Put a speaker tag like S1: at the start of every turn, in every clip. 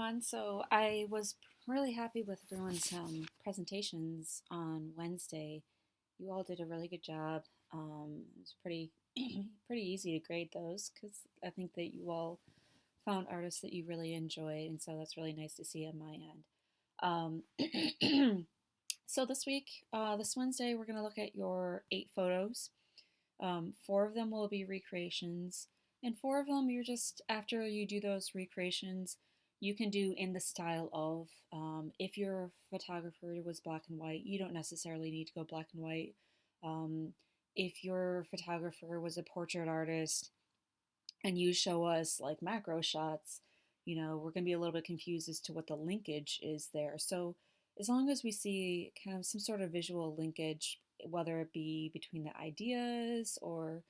S1: everyone. So I was really happy with everyone's presentations on Wednesday. You all did a really good job. It was pretty pretty easy to grade those because I think that you all found artists that you really enjoyed, and so that's really nice to see on my end. So this week, this Wednesday, we're going to look at your 8 photos. Four of them will be recreations, and four of them you're just after you do those recreations, you can do in the style of. If your photographer was black and white, you don't necessarily need to go black and white. Um, if your photographer was a portrait artist and you show us like macro shots, we're going to be a little bit confused as to what the linkage is there. So, as long as we see kind of some sort of visual linkage, whether it be between the ideas or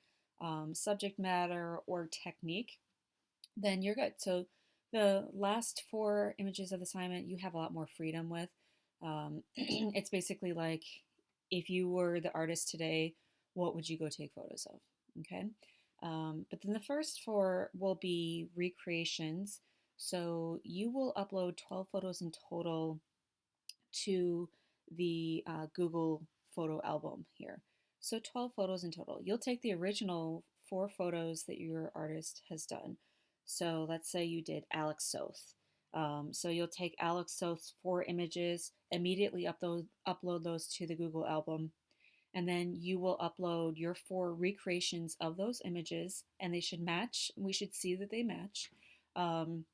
S1: subject matter or technique, then you're good. So, the last 4 images of the assignment, you have a lot more freedom with. It's basically like if you were the artist today, what would you go take photos of? Okay. But then the first four will be recreations. So you will upload 12 photos in total to the Google photo album here. So 12 photos in total. You'll take the original 4 photos that your artist has done. So let's say you did Alex Soth. So you'll take Alex Soth's 4 images, immediately upload those to the Google album, and then you will upload your 4 recreations of those images, and they should match. We should see that they match. Um,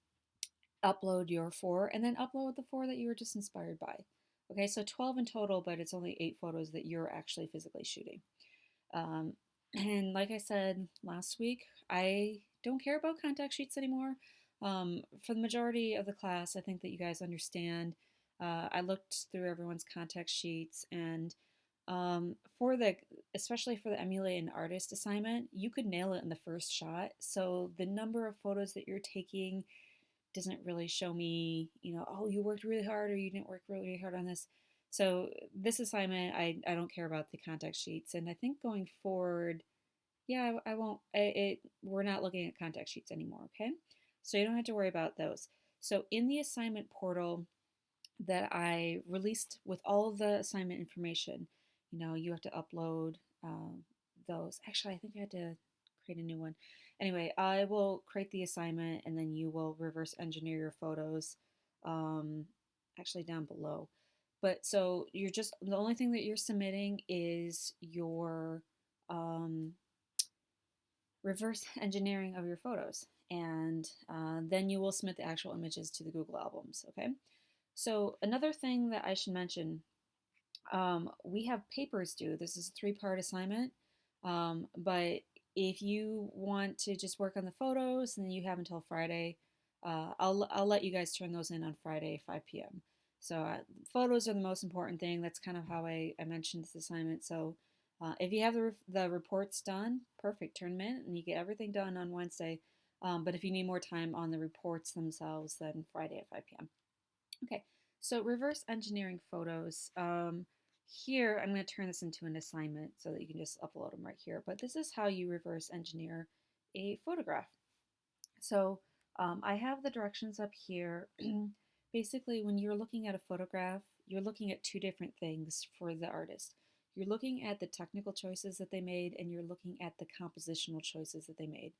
S1: Upload your 4, and then upload the 4 that you were just inspired by. Okay, so 12 in total, but it's only 8 photos that you're actually physically shooting. Um, and like I said last week, I don't care about contact sheets anymore. For the majority of the class, I think that you guys understand. I looked through everyone's contact sheets, and for the especially for the emulate an artist assignment, you could nail it in the first shot. So the number of photos that you're taking doesn't really show me, oh, you worked really hard or you didn't work really hard on this. So this assignment, I don't care about the contact sheets, and I think going forward, yeah, I won't. We're not looking at contact sheets anymore. Okay, so you don't have to worry about those. So in the assignment portal that I released with all of the assignment information, you have to upload those. Actually, I think I had to create a new one. Anyway, I will create the assignment and then you will reverse engineer your photos um, actually down below. But so you're just, the only thing that you're submitting is your um, reverse engineering of your photos. And then you will submit the actual images to the Google Albums, okay? So another thing that I should mention, we have papers due. This is a 3-part assignment, but if you want to just work on the photos, then you have until Friday. I'll let you guys turn those in on Friday, 5 p.m. So photos are the most important thing. That's kind of how I mentioned this assignment. So if you have the reports done, perfect. Turn them in, and you get everything done on Wednesday. But if you need more time on the reports themselves, then Friday at 5 p.m. Okay, so reverse engineering photos. Here, I'm going to turn this into an assignment so that you can just upload them right here. But this is how you reverse engineer a photograph. So I have the directions up here. Basically, when you're looking at a photograph, you're looking at 2 different things for the artist. You're looking at the technical choices that they made, and you're looking at the compositional choices that they made.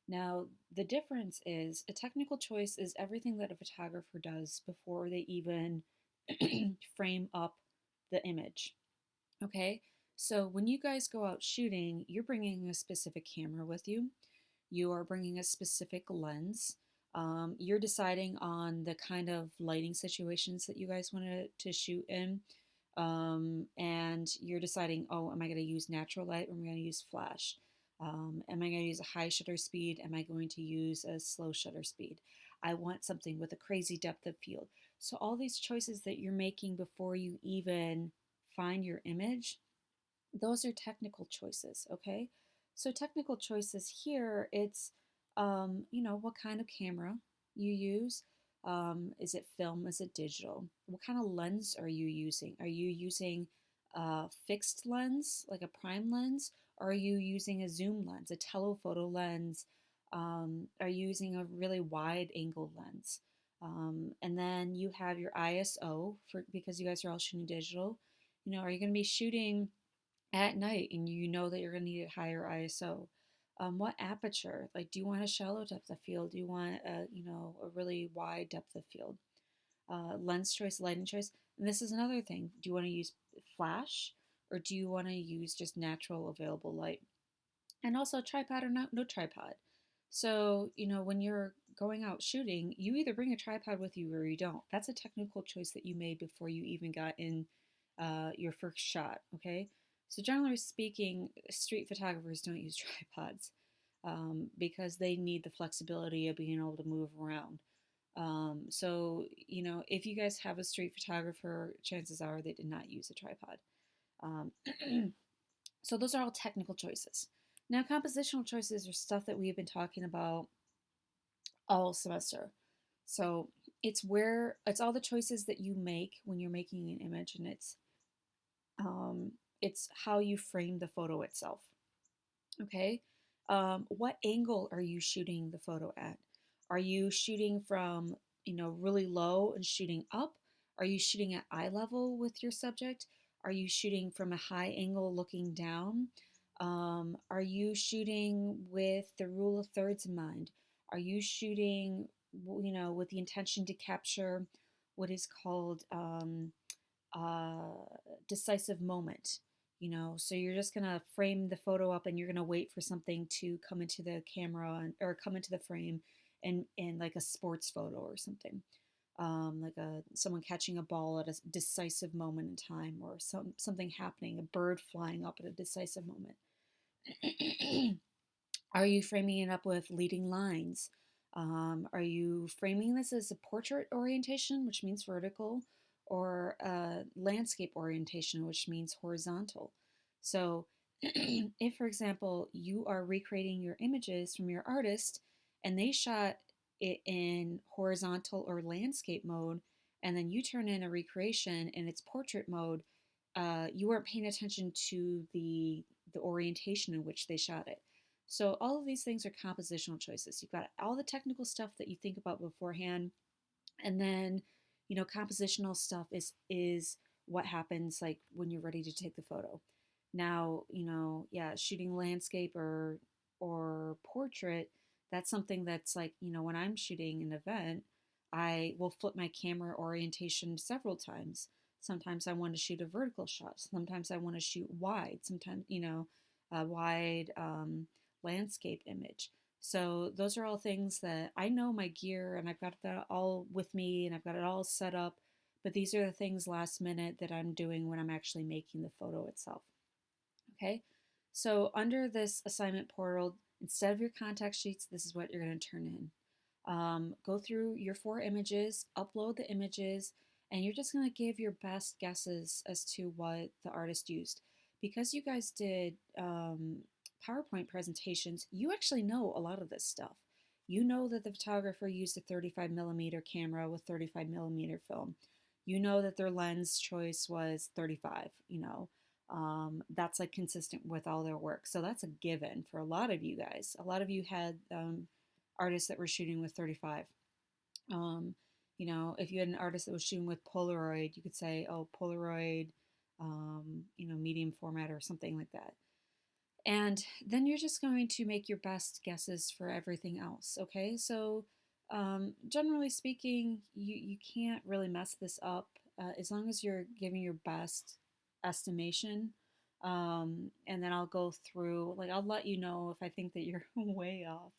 S1: Now, the difference is a technical choice is everything that a photographer does before they even frame up the image. Okay? So, when you guys go out shooting, you're bringing a specific camera with you, you are bringing a specific lens. You're deciding on the kind of lighting situations that you guys want to shoot in. And you're deciding, oh, am I going to use natural light or am I going to use flash? Am I going to use a high shutter speed? Am I going to use a slow shutter speed? I want something with a crazy depth of field. So, all these choices that you're making before you even find your image, those are technical choices, okay? So, technical choices here, it's, what kind of camera you use. Is it film? Is it digital? What kind of lens are you using? Are you using a fixed lens, like a prime lens? Or are you using a zoom lens, a telephoto lens? Are you using a really wide angle lens? And then you have your ISO for because you guys are all shooting digital. Are you going to be shooting at night and you know that you're going to need a higher ISO? What aperture? Like, do you want a shallow depth of field? Do you want a really wide depth of field? Lens choice, lighting choice. And this is another thing. Do you want to use flash or do you want to use just natural available light? And also tripod or no tripod. So, when you're going out shooting, you either bring a tripod with you or you don't. That's a technical choice that you made before you even got in your first shot, okay? So, generally speaking, street photographers don't use tripods because they need the flexibility of being able to move around. So, if you guys have a street photographer, chances are they did not use a tripod. Um, so, those are all technical choices. Now, compositional choices are stuff that we've been talking about all semester. So, it's all the choices that you make when you're making an image, and it's how you frame the photo itself. Okay. What angle are you shooting the photo at? Are you shooting from, really low and shooting up? Are you shooting at eye level with your subject? Are you shooting from a high angle looking down? Are you shooting with the rule of thirds in mind? Are you shooting, with the intention to capture what is called uh, decisive moment? So you're just going to frame the photo up and you're going to wait for something to come into the camera or come into the frame and like a sports photo or something, like someone catching a ball at a decisive moment in time, or something happening, a bird flying up at a decisive moment. Are you framing it up with leading lines? Are you framing this as a portrait orientation, which means vertical, or a landscape orientation, which means horizontal? So, if, for example, you are recreating your images from your artist and they shot it in horizontal or landscape mode, and then you turn in a recreation in its portrait mode, you weren't paying attention to the orientation in which they shot it. So all of these things are compositional choices. You've got all the technical stuff that you think about beforehand, and then compositional stuff is what happens like when you're ready to take the photo. Now, yeah, shooting landscape or portrait, that's something that's like, when I'm shooting an event, I will flip my camera orientation several times. Sometimes I want to shoot a vertical shot. Sometimes I want to shoot wide. Sometimes, a wide landscape image. So those are all things that I know my gear and I've got that all with me and I've got it all set up. But these are the things last minute that I'm doing when I'm actually making the photo itself. Okay, so under this assignment portal, instead of your contact sheets, this is what you're going to turn in. Go through your 4 images, upload the images, and you're just going to give your best guesses as to what the artist used. Because you guys did PowerPoint presentations, you actually know a lot of this stuff. You know that the photographer used a 35 millimeter camera with 35 millimeter film. You know that their lens choice was 35, that's like consistent with all their work. So that's a given for a lot of you guys. A lot of you had artists that were shooting with 35. If you had an artist that was shooting with Polaroid, you could say, oh, Polaroid, medium format or something like that. And then you're just going to make your best guesses for everything else, okay? So generally speaking, you can't really mess this up as long as you're giving your best estimation. And then I'll go through, like, I'll let you know if I think that you're way off.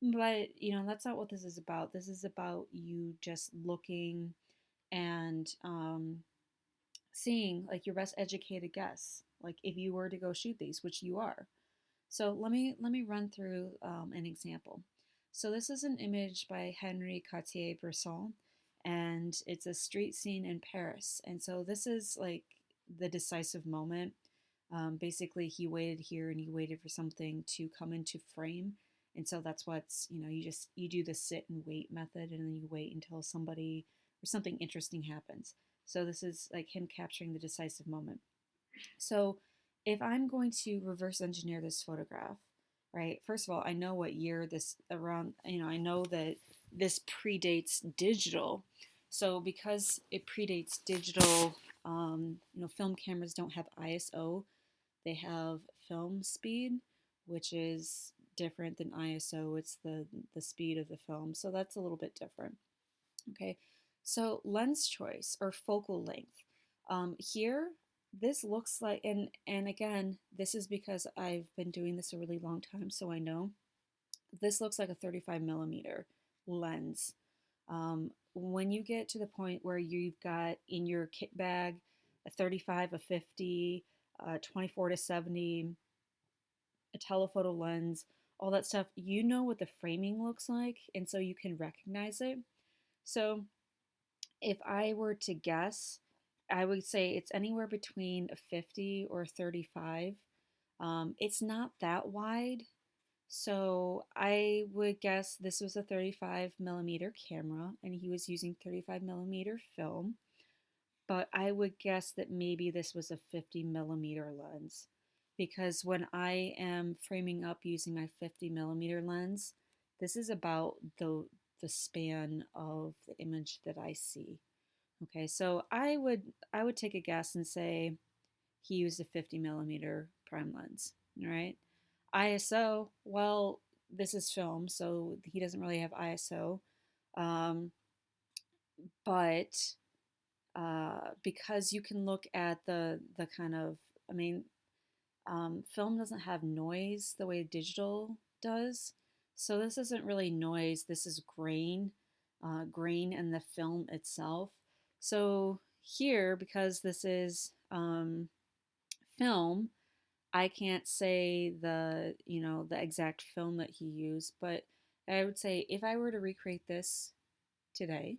S1: But, that's not what this is about. This is about you just looking and seeing, like, your best educated guess. Like, if you were to go shoot these, which you are. So let me run through an example. So this is an image by Henri Cartier-Bresson, and it's a street scene in Paris. And so this is like the decisive moment. Basically, he waited here and he waited for something to come into frame. And so that's what's, you do the sit and wait method, and then you wait until somebody or something interesting happens. So this is like him capturing the decisive moment. So if I'm going to reverse engineer this photograph, right? First of all, I know what year this around, I know that this predates digital. So because it predates digital, film cameras don't have ISO, they have film speed, which is different than ISO. It's the speed of the film. So that's a little bit different. Okay. So lens choice or focal length. Here, this looks like, and again, this is because I've been doing this a really long time, so I know this looks like a 35 millimeter lens. When you get to the point where you've got in your kit bag a 35, a 50, 24 to 70, a telephoto lens, all that stuff, you know what the framing looks like, and so you can recognize it. So if I were to guess, I would say it's anywhere between a 50 or 35. It's not that wide, so I would guess this was a 35 millimeter camera and he was using 35 millimeter film. But I would guess that maybe this was a 50 millimeter lens because when I am framing up using my 50 millimeter lens, this is about the span of the image that I see. Okay, so I would take a guess and say he used a 50 millimeter prime lens. All right. ISO, well, this is film, so he doesn't really have ISO. Um, but because you can look at the kind of, I mean, film doesn't have noise the way digital does. So this isn't really noise. This is grain in the film itself. So here, because this is film, I can't say the exact film that he used, but I would say if I were to recreate this today,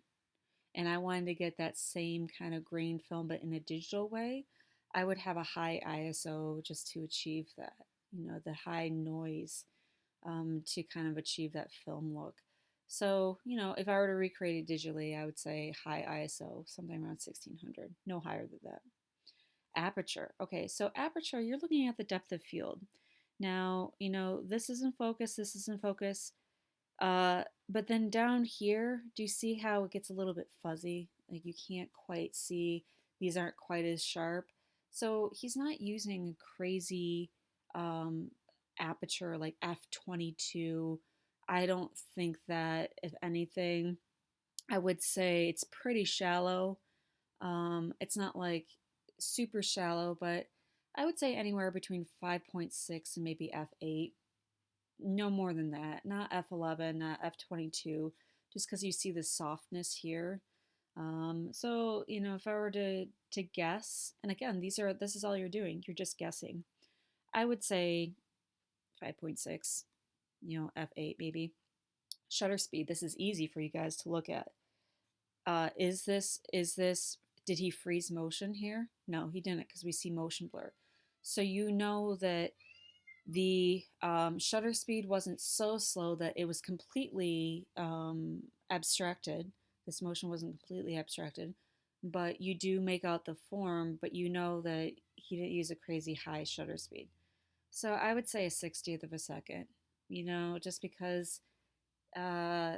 S1: and I wanted to get that same kind of grain film but in a digital way, I would have a high ISO just to achieve that, the high noise to kind of achieve that film look. So, if I were to recreate it digitally, I would say high ISO, something around 1600, no higher than that. Aperture. Okay, so aperture, you're looking at the depth of field. Now, this is in focus, this is in focus. But then down here, do you see how it gets a little bit fuzzy? Like you can't quite see, these aren't quite as sharp. So he's not using a crazy um, aperture like f22. I don't think that, if anything, I would say it's pretty shallow. It's not like super shallow, but I would say anywhere between 5.6 and maybe f8, no more than that. Not F11, not F22, just because you see the softness here. So if I were to guess, and again, this is all you're doing. You're just guessing. I would say 5.6, F8 maybe. Shutter speed. This is easy for you guys to look at. Is this did he freeze motion here? No, he didn't because we see motion blur. So you know that the shutter speed wasn't so slow that it was completely abstracted. This motion wasn't completely abstracted, but you do make out the form, but you know that he didn't use a crazy high shutter speed. So I would say a 60th of a second, just because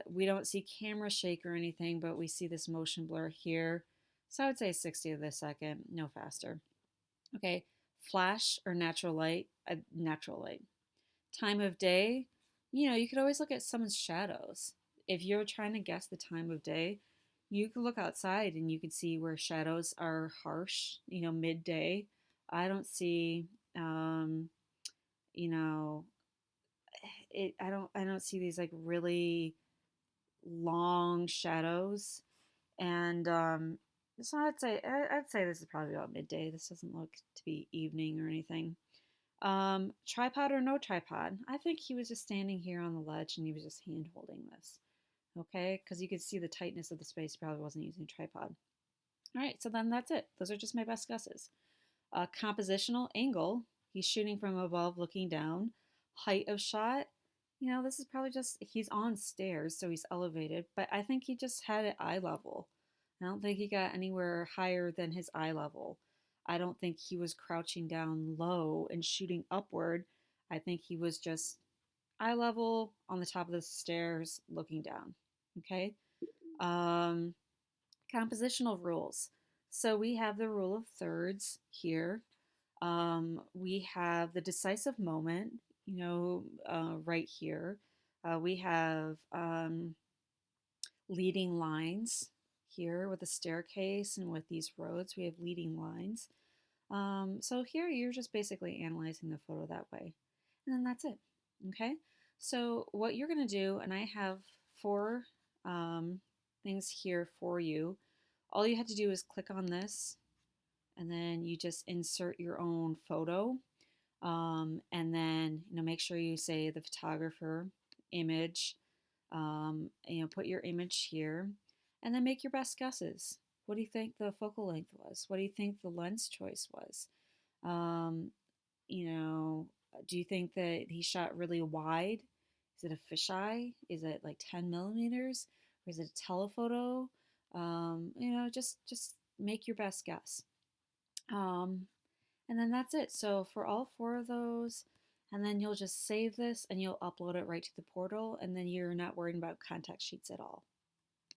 S1: we don't see camera shake or anything, but we see this motion blur here. So I would say 60th of a second, no faster. Okay, flash or natural light, natural light. Time of day, you could always look at someone's shadows. If you're trying to guess the time of day, you could look outside and you could see where shadows are harsh, midday. I don't see, you know, I don't see these like really long shadows. And so I'd say this is probably about midday. This doesn't look to be evening or anything. Tripod or no tripod? I think he was just standing here on the ledge and he was just hand holding this. Okay, because you could see the tightness of the space. He probably wasn't using a tripod. All right, so then that's it. Those are just my best guesses. Compositional angle. He's shooting from above, looking down. Height of shot. This is probably just he's on stairs, so he's elevated. But I think he just had it eye level. I don't think he got anywhere higher than his eye level. I don't think he was crouching down low and shooting upward. I think he was just eye level on the top of the stairs looking down. Okay. Um, Compositional rules. So we have the rule of thirds here. We have the decisive moment, right here. We have leading lines here with the staircase and with these roads. We have leading lines. So here you're just basically analyzing the photo that way. And then that's it. Okay. So what you're going to do, and I have four things here for you. All you have to do is click on this and then you just insert your own photo. And then, make sure you say the photographer, image, put your image here and then make your best guesses. What do you think the focal length was? What do you think the lens choice was? Um, you know, do you think that he shot really wide? Is it a fisheye? Is it like 10 millimeters? Or is it a telephoto? Just make your best guess. Um, and then that's it. So for all four of those, and then you'll just save this and you'll upload it right to the portal, and then you're not worrying about contact sheets at all.